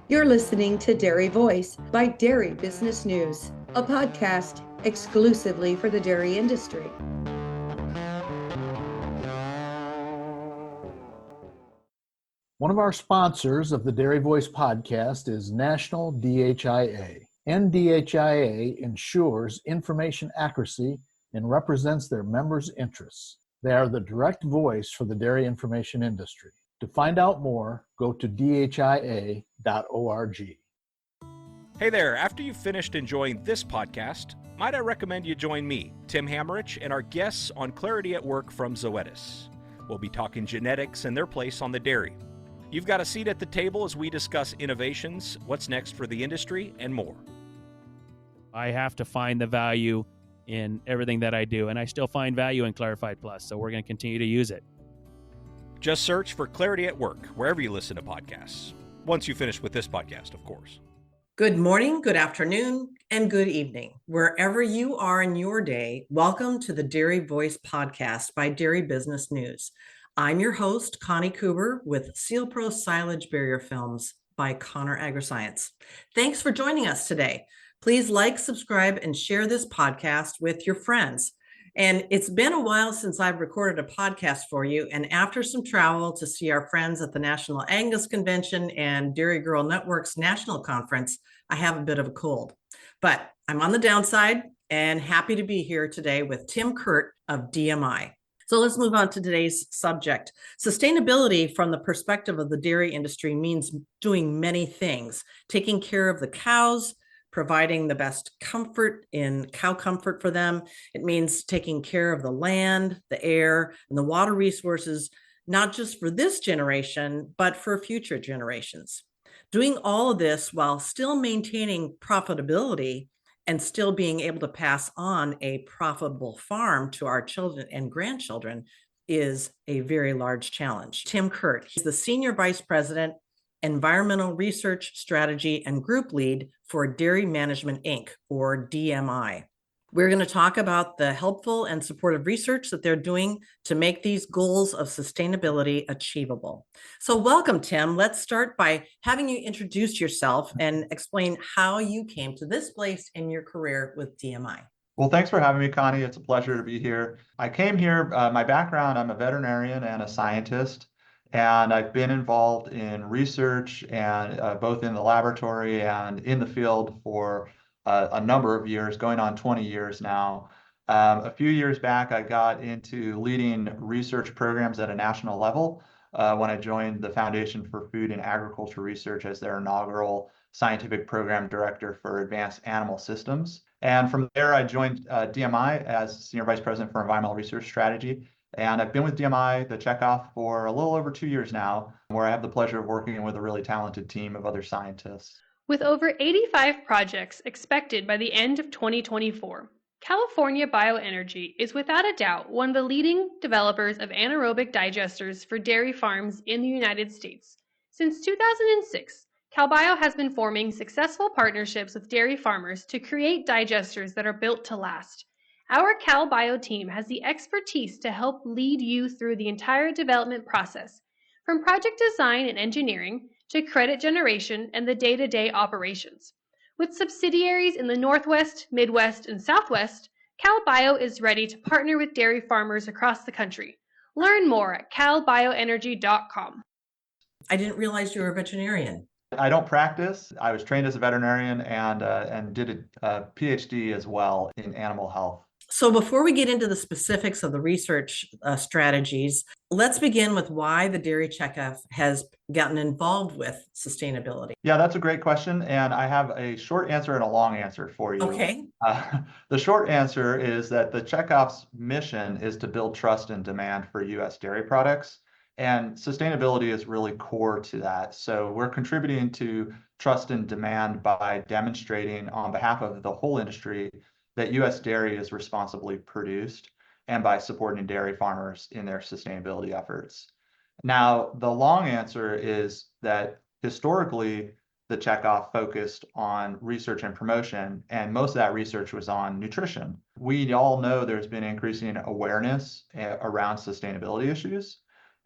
You're listening to Dairy Voice by Dairy Business News, a podcast exclusively for the dairy industry. One of our sponsors of the Dairy Voice podcast is National DHIA. NDHIA ensures information accuracy and represents their members' interests. They are the direct voice for the dairy information industry. To find out more, go to dhia.org. Hey there, after you've finished enjoying this podcast, might I recommend you join me, Tim Hammerich, and our guests on Clarity at Work from Zoetis. We'll be talking genetics and their place on the dairy. You've got a seat at the table as we discuss innovations, what's next for the industry, and more. I have to find the value in everything that I do, and I still find value in Clarified Plus, so we're going to continue to use it. Just search for Clarity at Work wherever you listen to podcasts. Once you finish with this podcast, of course. Good morning, good afternoon, and good evening. Wherever you are in your day, welcome to the Dairy Voice podcast by Dairy Business News. I'm your host, Connie Kuber, with Sealpro Silage Barrier Films by Connor AgriScience. Thanks for joining us today. Please like, subscribe, and share this podcast with your friends. And it's been a while since I've recorded a podcast for you. And after some travel to see our friends at the National Angus Convention and Dairy Girl Network's National Conference, I have a bit of a cold. But I'm on the downside and happy to be here today with Tim Kurt of DMI. So let's move on to today's subject. Sustainability from the perspective of the dairy industry means doing many things, taking care of the cows, providing the best comfort in cow comfort for them. It means taking care of the land, the air, and the water resources, not just for this generation, but for future generations. Doing all of this while still maintaining profitability and still being able to pass on a profitable farm to our children and grandchildren is a very large challenge. Tim Kurt, he's the Senior Vice President, Environmental Research Strategy and Group Lead for Dairy Management, Inc., or DMI. We're going to talk about the helpful and supportive research that they're doing to make these goals of sustainability achievable. So welcome, Tim. Let's start by having you introduce yourself and explain how you came to this place in your career with DMI. Well, thanks for having me, Connie. It's a pleasure to be here. I came here, my background, I'm a veterinarian and a scientist. And I've been involved in research and both in the laboratory and in the field for a number of years, going on 20 years now. A few years back, I got into leading research programs at a national level when I joined the Foundation for Food and Agriculture Research as their inaugural scientific program director for advanced animal systems. And from there, I joined DMI as Senior Vice President for Environmental Research Strategy. And I've been with DMI, the checkoff, for a little over 2 years now, where I have the pleasure of working with a really talented team of other scientists. With over 85 projects expected by the end of 2024, California Bioenergy is without a doubt one of the leading developers of anaerobic digesters for dairy farms in the United States. Since 2006, CalBio has been forming successful partnerships with dairy farmers to create digesters that are built to last. Our CalBio team has the expertise to help lead you through the entire development process, from project design and engineering to credit generation and the day-to-day operations. With subsidiaries in the Northwest, Midwest, and Southwest, CalBio is ready to partner with dairy farmers across the country. Learn more at calbioenergy.com. I didn't realize you were a veterinarian. I don't practice. I was trained as a veterinarian and did a PhD as well in animal health. So before we get into the specifics of the research strategies, let's begin with why the Dairy Checkoff has gotten involved with sustainability. Yeah, that's a great question. And I have a short answer and a long answer for you. Okay. The short answer is that the Checkoff's mission is to build trust and demand for U.S. dairy products. And sustainability is really core to that. So we're contributing to trust and demand by demonstrating on behalf of the whole industry that U.S. dairy is responsibly produced and by supporting dairy farmers in their sustainability efforts. Now, the long answer is that historically, the checkoff focused on research and promotion, and most of that research was on nutrition. We all know there's been increasing awareness around sustainability issues,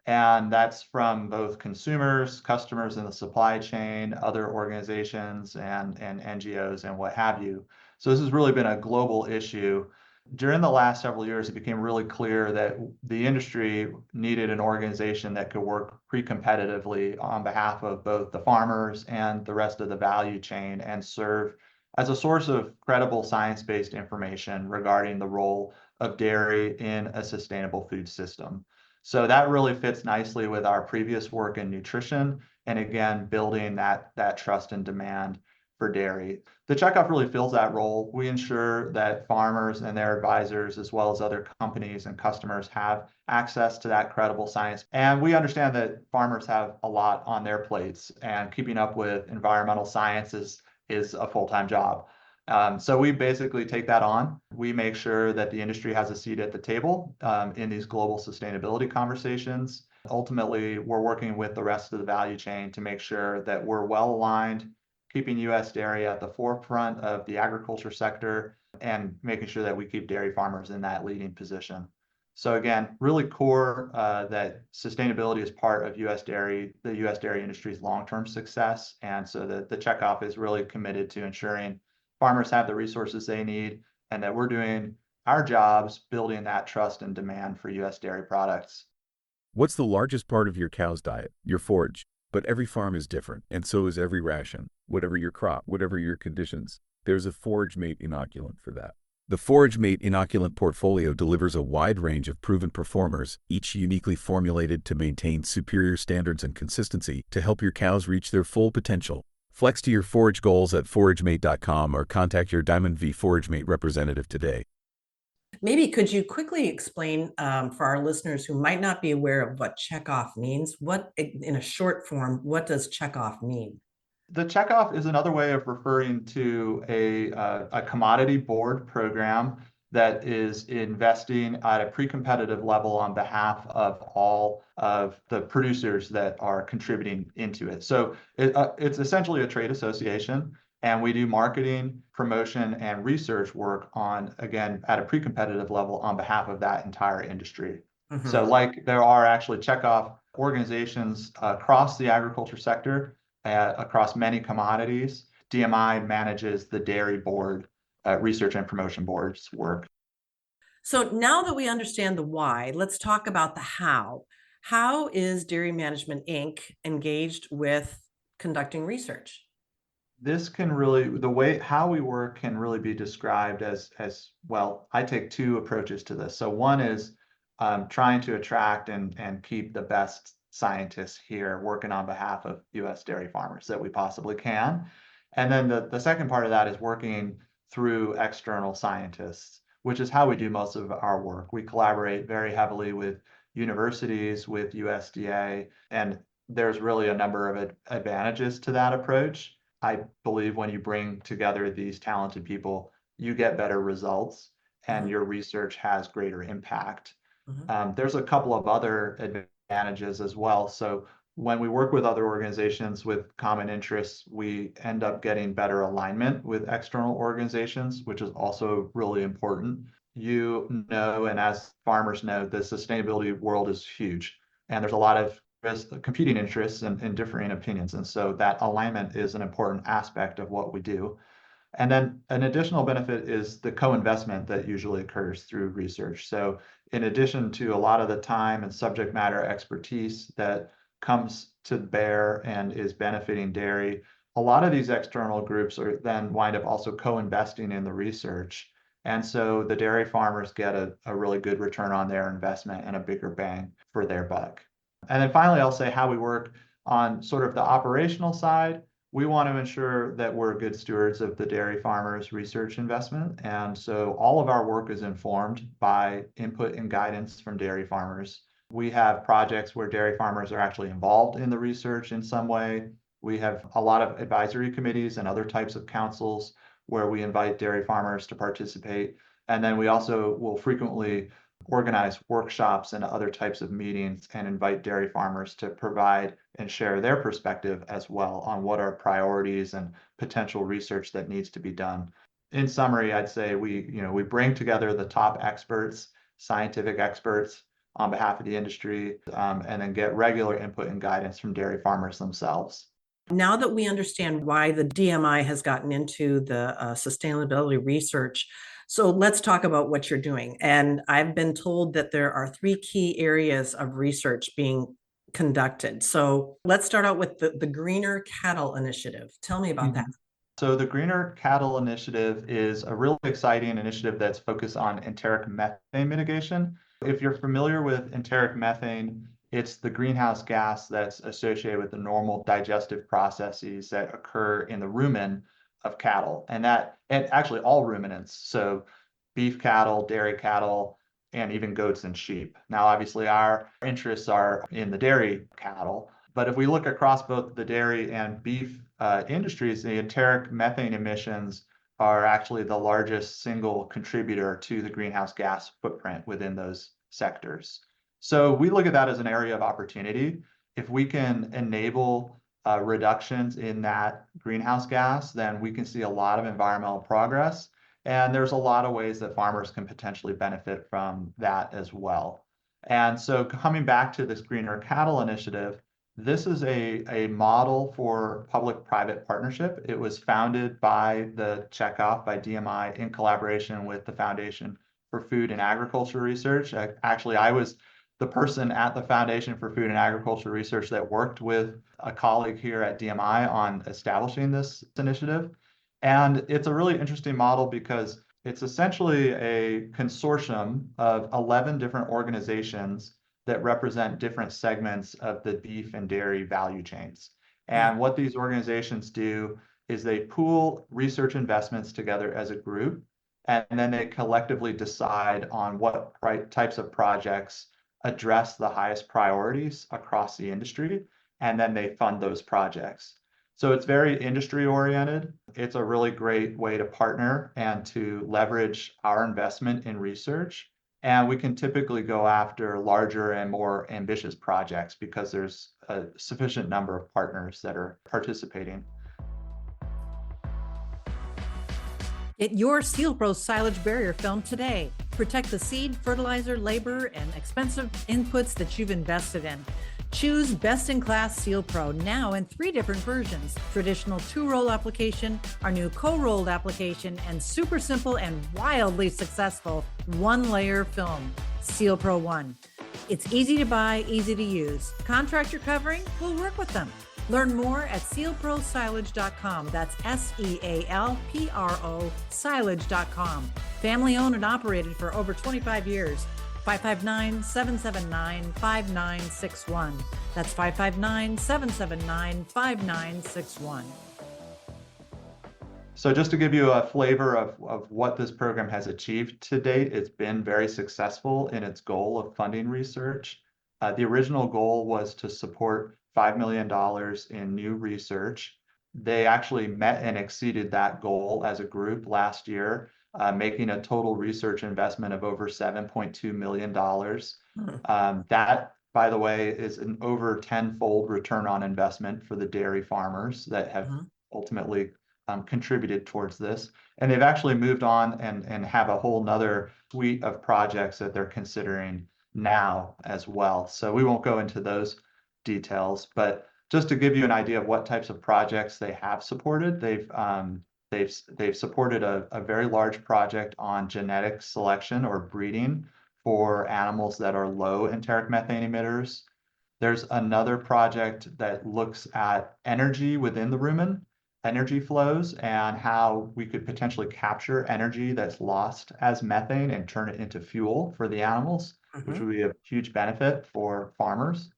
And that's from both consumers, customers in the supply chain, other organizations, and NGOs and what have you. So this has really been a global issue. During the last several years, it became really clear that the industry needed an organization that could work pre-competitively on behalf of both the farmers and the rest of the value chain and serve as a source of credible science-based information regarding the role of dairy in a sustainable food system. So that really fits nicely with our previous work in nutrition, and again, building that trust and demand for dairy. The checkoff really fills that role. We ensure that farmers and their advisors, as well as other companies and customers, have access to that credible science. And we understand that farmers have a lot on their plates, and keeping up with environmental science is a full-time job. So we basically take that on. We make sure that the industry has a seat at the table in these global sustainability conversations. Ultimately, we're working with the rest of the value chain to make sure that we're well aligned, keeping U.S. dairy at the forefront of the agriculture sector, and making sure that we keep dairy farmers in that leading position. So again, really core that sustainability is part of the U.S. dairy industry's long-term success. And so the checkoff is really committed to ensuring farmers have the resources they need, and that we're doing our jobs building that trust and demand for U.S. dairy products. What's the largest part of your cow's diet? Your forage. But every farm is different, and so is every ration. Whatever your crop, whatever your conditions, there's a Forage Mate inoculant for that. The Forage Mate inoculant portfolio delivers a wide range of proven performers, each uniquely formulated to maintain superior standards and consistency to help your cows reach their full potential. Flex to your forage goals at foragemate.com or contact your Diamond V Forage Mate representative today. Maybe could you quickly explain for our listeners who might not be aware of what checkoff means? What, in a short form, what does checkoff mean? The checkoff is another way of referring to a commodity board program that is investing at a pre-competitive level on behalf of all of the producers that are contributing into it. So it's essentially a trade association, and we do marketing, promotion, and research work on, again, at a pre-competitive level on behalf of that entire industry. Mm-hmm. So like there are actually checkoff organizations across the agriculture sector, across many commodities. DMI manages the dairy board, research and promotion board's work. So now that we understand the why, let's talk about the how. How is Dairy Management Inc. engaged with conducting research? This can really, the way how we work can really be described as well. I take two approaches to this. So one is trying to attract and keep the best scientists here working on behalf of U.S. dairy farmers that we possibly can. And then the second part of that is working through external scientists, which is how we do most of our work. We collaborate very heavily with universities, with USDA, and there's really a number of advantages to that approach. I believe when you bring together these talented people, you get better results and your research has greater impact. There's a couple of other advantages as well. So when we work with other organizations with common interests, we end up getting better alignment with external organizations, which is also really important. You know, and as farmers know, the sustainability world is huge, and there's a lot of competing interests and differing opinions. And so that alignment is an important aspect of what we do. And then an additional benefit is the co-investment that usually occurs through research. So in addition to a lot of the time and subject matter expertise that comes to bear and is benefiting dairy, a lot of these external groups are then wind up also co-investing in the research. And so the dairy farmers get a really good return on their investment and a bigger bang for their buck. And then finally, I'll say how we work on sort of the operational side. We want to ensure that we're good stewards of the dairy farmers' research investment. And so all of our work is informed by input and guidance from dairy farmers. We have projects where dairy farmers are actually involved in the research in some way. We have a lot of advisory committees and other types of councils where we invite dairy farmers to participate. And then we also will frequently organize workshops and other types of meetings and invite dairy farmers to provide and share their perspective as well on what are priorities and potential research that needs to be done. In summary, I'd say we bring together the top experts, scientific experts, on behalf of the industry, and then get regular input and guidance from dairy farmers themselves. Now that we understand why the DMI has gotten into the sustainability research, so let's talk about what you're doing. And I've been told that there are 3 key areas of research being conducted. So let's start out with the Greener Cattle Initiative. Tell me about that. So the Greener Cattle Initiative is a really exciting initiative that's focused on enteric methane mitigation. If you're familiar with enteric methane, it's the greenhouse gas that's associated with the normal digestive processes that occur in the rumen of cattle, and actually all ruminants, so beef cattle, dairy cattle, and even goats and sheep. Now, obviously, our interests are in the dairy cattle, but if we look across both the dairy and beef industries, the enteric methane emissions are actually the largest single contributor to the greenhouse gas footprint within those sectors. So we look at that as an area of opportunity. If we can enable reductions in that greenhouse gas, then we can see a lot of environmental progress. And there's a lot of ways that farmers can potentially benefit from that as well. And so coming back to this Greener Cattle Initiative, this is a model for public-private partnership. It was founded by the checkoff, by DMI, in collaboration with the Foundation for Food and Agriculture Research. Actually, I was the person at the Foundation for Food and Agriculture Research that worked with a colleague here at DMI on establishing this initiative. And it's a really interesting model because it's essentially a consortium of 11 different organizations that represent different segments of the beef and dairy value chains. And what these organizations do is they pool research investments together as a group, and then they collectively decide on what types of projects address the highest priorities across the industry, and then they fund those projects. So it's very industry oriented. It's a really great way to partner and to leverage our investment in research. And we can typically go after larger and more ambitious projects because there's a sufficient number of partners that are participating. Get your Sealpro silage barrier film today. Protect the seed, fertilizer, labor, and expensive inputs that you've invested in. Choose best-in-class Sealpro now in 3 different versions: traditional 2-roll application, our new co-rolled application, and super simple and wildly successful 1-layer film, Sealpro 1. It's easy to buy, easy to use. Contractor covering? We'll work with them. Learn more at sealprosilage.com. That's SEALPRO silage.com. Family owned and operated for over 25 years. 559-779-5961. That's 559-779-5961. So just to give you a flavor of what this program has achieved to date, it's been very successful in its goal of funding research. The original goal was to support $5 million in new research. They actually met and exceeded that goal as a group last year, making a total research investment of over $7.2 million. That, by the way, is an over 10-fold return on investment for the dairy farmers that have ultimately contributed towards this. And they've actually moved on and have a whole nother suite of projects that they're considering now as well. So we won't go into those details, but just to give you an idea of what types of projects they have supported, they've supported a very large project on genetic selection or breeding for animals that are low enteric methane emitters. There's another project that looks at energy within the rumen, energy flows, and how we could potentially capture energy that's lost as methane and turn it into fuel for the animals, which would be a huge benefit for farmers.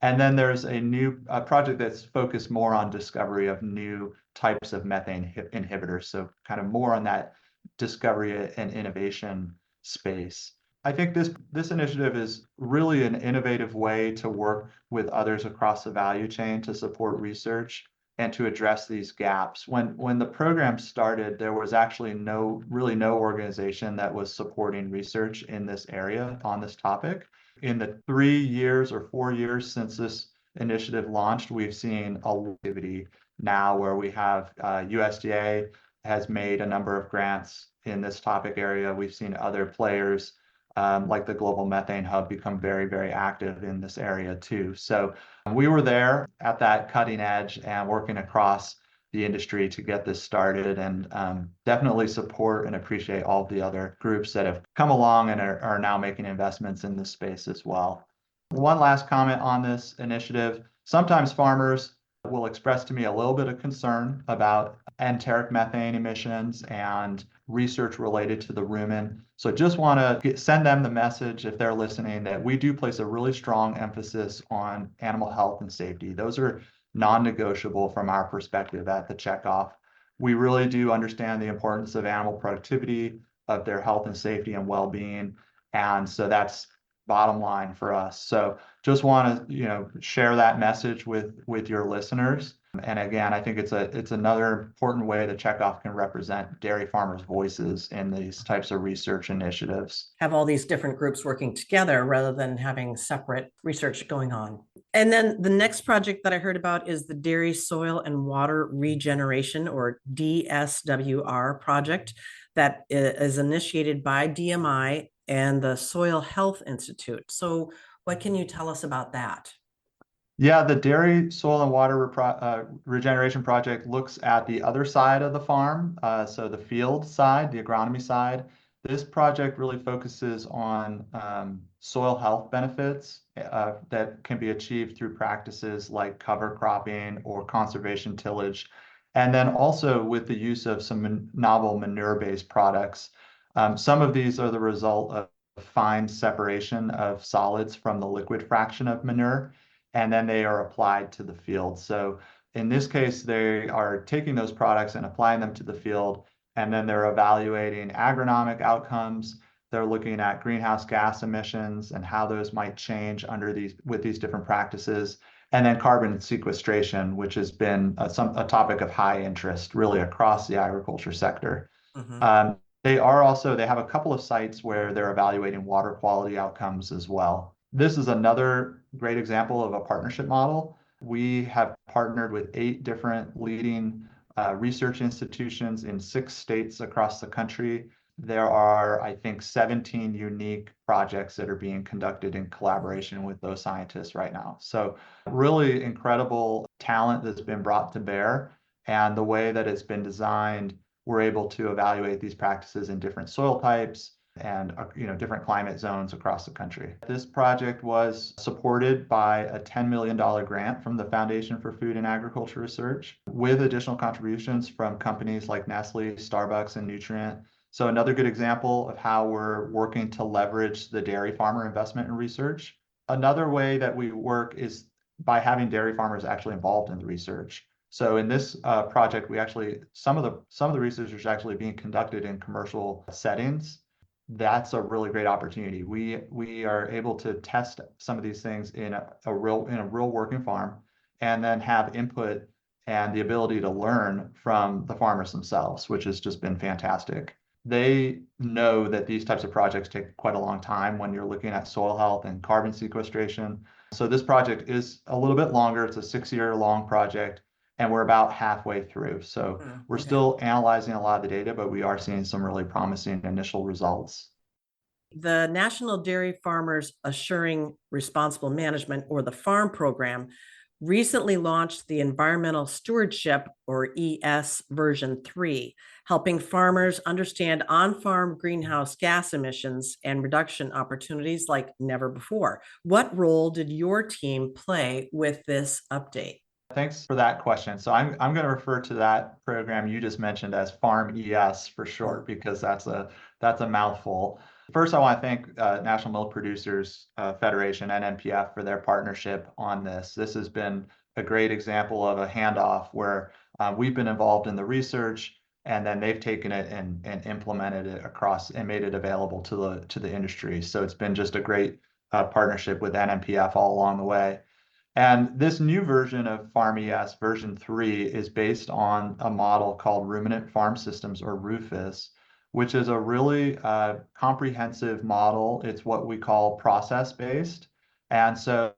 And then there's a new project that's focused more on discovery of new types of methane inhibitors. So kind of more on that discovery and innovation space. I think this initiative is really an innovative way to work with others across the value chain to support research and to address these gaps. When the program started, there was actually no organization that was supporting research in this area on this topic. In the 3 years or 4 years since this initiative launched, we've seen a lot of activity now where we have USDA has made a number of grants in this topic area. We've seen other players like the Global Methane Hub, become very, very active in this area too. So we were there at that cutting edge and working across the industry to get this started, and definitely support and appreciate all the other groups that have come along and are now making investments in this space as well. One last comment on this initiative. Sometimes farmers will express to me a little bit of concern about enteric methane emissions and research related to the rumen. So just want to send them the message, if they're listening, that we do place a really strong emphasis on animal health and safety. Those are non-negotiable from our perspective at the checkoff. We really do understand the importance of animal productivity, of their health and safety and well-being. And so that's bottom line for us. So just want to, share that message with your listeners. And again, I think it's another important way the checkoff can represent dairy farmers' voices in these types of research initiatives. Have all these different groups working together rather than having separate research going on. And then the next project that I heard about is the Dairy Soil and Water Regeneration, or DSWR project, that is initiated by DMI and the Soil Health Institute. So what can you tell us about that? Yeah, the Dairy Soil and Water Regeneration Project looks at the other side of the farm, so the field side, the agronomy side. This project really focuses on soil health benefits that can be achieved through practices like cover cropping or conservation tillage, and then also with the use of some novel manure-based products. Some of these are the result of fine separation of solids from the liquid fraction of manure, and then they are applied to the field. So in this case, they are taking those products and applying them to the field, and then they're evaluating agronomic outcomes. They're looking at greenhouse gas emissions and how those might change with these different practices, and then carbon sequestration, which has been a topic of high interest really across the agriculture sector. Mm-hmm. They have a couple of sites where they're evaluating water quality outcomes as well. This is another great example of a partnership model. We have partnered with 8 different leading research institutions in 6 states across the country. There are, I think, 17 unique projects that are being conducted in collaboration with those scientists right now. So really incredible talent that's been brought to bear, and the way that it's been designed, we're able to evaluate these practices in different soil types and different climate zones across the country. This project was supported by a $10 million grant from the Foundation for Food and Agriculture Research, with additional contributions from companies like Nestle, Starbucks, and Nutrient. So another good example of how we're working to leverage the dairy farmer investment in research. Another way that we work is by having dairy farmers actually involved in the research. So in this project, we actually, some of the research is actually being conducted in commercial settings. That's a really great opportunity. We are able to test some of these things in a real working farm, and then have input and the ability to learn from the farmers themselves, which has just been fantastic. They know that these types of projects take quite a long time when you're looking at soil health and carbon sequestration. So this project is a little bit longer. It's a 6-year long project, and we're about halfway through. So we're still analyzing a lot of the data, but we are seeing some really promising initial results. The National Dairy Farmers Assuring Responsible Management, or the FARM program, recently launched the Environmental Stewardship, or ES version 3, helping farmers understand on-farm greenhouse gas emissions and reduction opportunities like never before. What role did your team play with this update? Thanks for that question. So I'm going to refer to that program you just mentioned as Farm ES for short, because that's a mouthful. First, I want to thank National Milk Producers Federation and NPF for their partnership on this. This has been a great example of a handoff where we've been involved in the research, and then they've taken it and implemented it across and made it available to the industry. So it's been just a great partnership with NPF all along the way. And this new version of Farm ES, version 3, is based on a model called Ruminant Farm Systems, or RUFUS, which is a really comprehensive model. It's what we call process-based. And so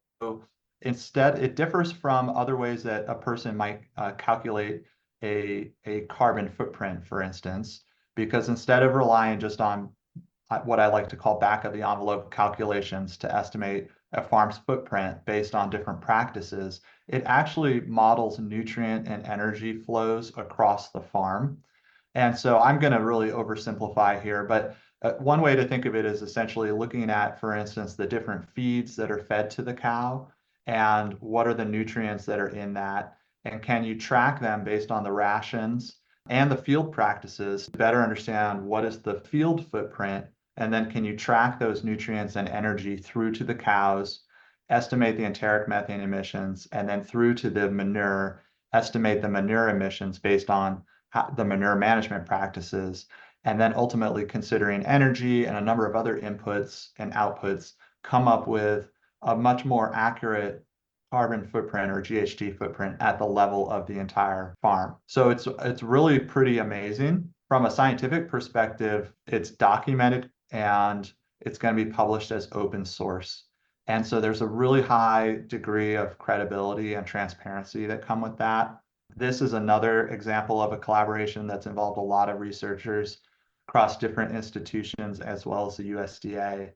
instead, it differs from other ways that a person might calculate a carbon footprint, for instance, because instead of relying just on what I like to call back of the envelope calculations to estimate a farm's footprint based on different practices, it actually models nutrient and energy flows across the farm. And so I'm going to really oversimplify here, but one way to think of it is essentially looking at, for instance, the different feeds that are fed to the cow and what are the nutrients that are in that, and can you track them based on the rations and the field practices to better understand what is the field footprint, and then can you track those nutrients and energy through to the cows, estimate the enteric methane emissions, and then through to the manure, estimate the manure emissions based on the manure management practices, and then ultimately considering energy and a number of other inputs and outputs, come up with a much more accurate carbon footprint or GHG footprint at the level of the entire farm. So it's really pretty amazing. From a scientific perspective, it's documented and it's going to be published as open source. And so there's a really high degree of credibility and transparency that come with that. This is another example of a collaboration that's involved a lot of researchers across different institutions as well as the USDA.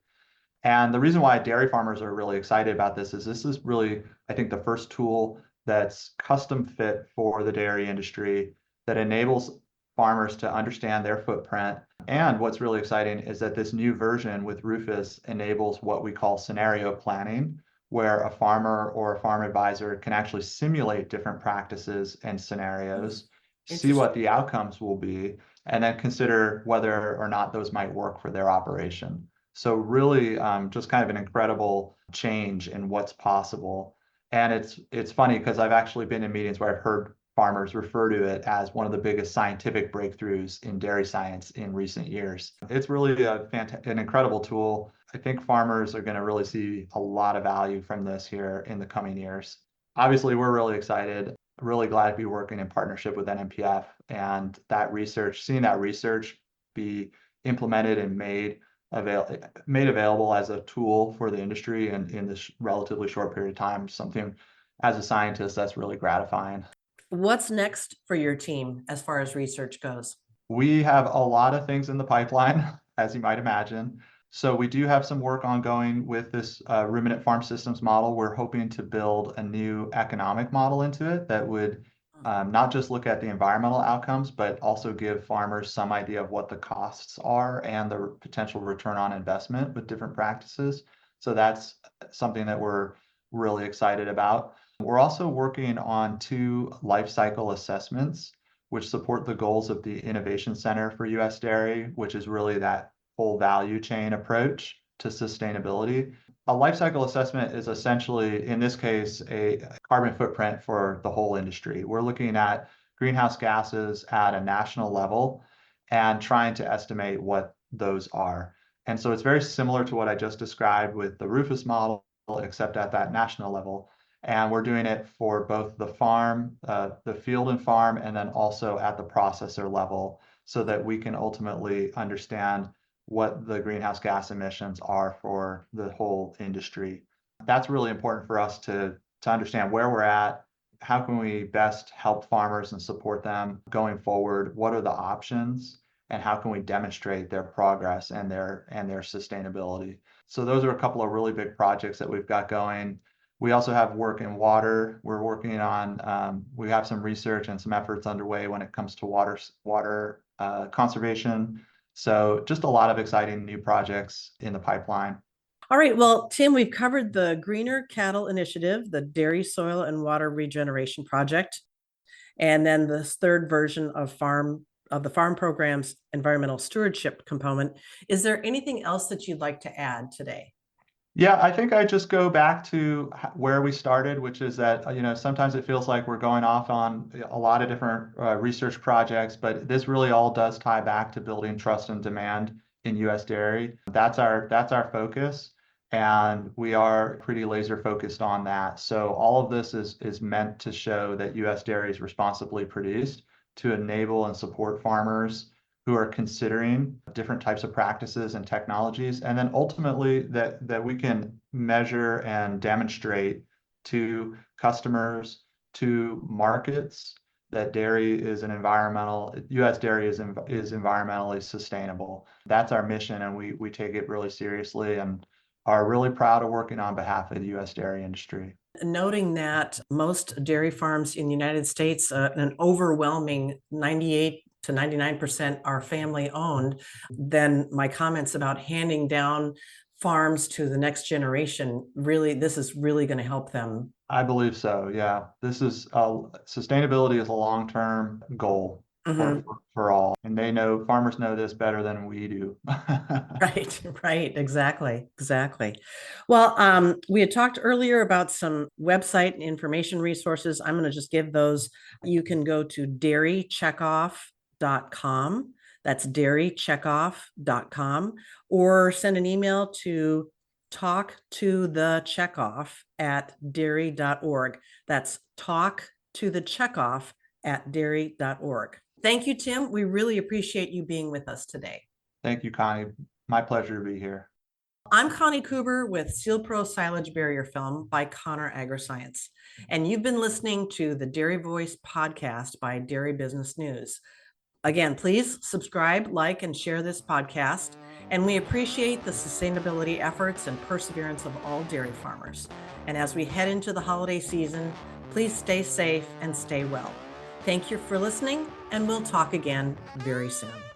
And the reason why dairy farmers are really excited about this is really, I think, the first tool that's custom fit for the dairy industry that enables farmers to understand their footprint. And what's really exciting is that this new version with Rufus enables what we call scenario planning, where a farmer or a farm advisor can actually simulate different practices and scenarios, see what the outcomes will be, and then consider whether or not those might work for their operation. So really just kind of an incredible change in what's possible. And it's funny because I've actually been in meetings where I've heard farmers refer to it as one of the biggest scientific breakthroughs in dairy science in recent years. It's really an incredible tool. I think farmers are going to really see a lot of value from this here in the coming years. Obviously, we're really excited, really glad to be working in partnership with NMPF and that research, seeing that research be implemented and made available as a tool for the industry and in this relatively short period of time, something as a scientist that's really gratifying. What's next for your team as far as research goes? We have a lot of things in the pipeline, as you might imagine. So we do have some work ongoing with this ruminant farm systems model. We're hoping to build a new economic model into it that would not just look at the environmental outcomes, but also give farmers some idea of what the costs are and the potential return on investment with different practices. So that's something that we're really excited about. We're also working on 2 life cycle assessments, which support the goals of the Innovation Center for U.S. Dairy, which is really that whole value chain approach to sustainability. A life cycle assessment is essentially, in this case, a carbon footprint for the whole industry. We're looking at greenhouse gases at a national level and trying to estimate what those are. And so it's very similar to what I just described with the Rufus model, except at that national level. And we're doing it for both the farm, the field and farm, and then also at the processor level so that we can ultimately understand what the greenhouse gas emissions are for the whole industry. That's really important for us to understand where we're at, how can we best help farmers and support them going forward, what are the options, and how can we demonstrate their progress and their sustainability. So those are a couple of really big projects that we've got going. We also have work in water. We're working on, we have some research and some efforts underway when it comes to water conservation. So just a lot of exciting new projects in the pipeline. All right. Well, Tim, we've covered the Greener Cattle Initiative, the Dairy Soil and Water Regeneration Project, and then this third version of the farm program's environmental stewardship component. Is there anything else that you'd like to add today? Yeah, I think I just go back to where we started, which is that, sometimes it feels like we're going off on a lot of different research projects, but this really all does tie back to building trust and demand in U.S. dairy. That's our focus, and we are pretty laser focused on that. So all of this is meant to show that U.S. dairy is responsibly produced to enable and support farmers who are considering different types of practices and technologies, and then ultimately that we can measure and demonstrate to customers, to markets, that dairy is U.S. dairy is environmentally sustainable. That's our mission, and we take it really seriously and are really proud of working on behalf of the U.S. dairy industry. Noting that most dairy farms in the United States, an overwhelming 98 to 99% are family owned, then my comments about handing down farms to the next generation, this is really going to help them. I believe so. Yeah. Sustainability is a long-term goal for all. And farmers know this better than we do. Right. Exactly. Well, we had talked earlier about some website and information resources. I'm going to just give those. You can go to dairycheckoff.com. That's dairycheckoff.com, or send an email to talktothecheckoff@dairy.org. That's talktothecheckoff@dairy.org. Thank you, Tim. We really appreciate you being with us today. Thank you, Connie. My pleasure to be here. I'm Connie Kuber with Sealpro Silage Barrier Film by Connor AgriScience, and you've been listening to the DairyVoice podcast by Dairy Business News. Again, please subscribe, like, and share this podcast, and we appreciate the sustainability efforts and perseverance of all dairy farmers. And as we head into the holiday season, please stay safe and stay well. Thank you for listening, and we'll talk again very soon.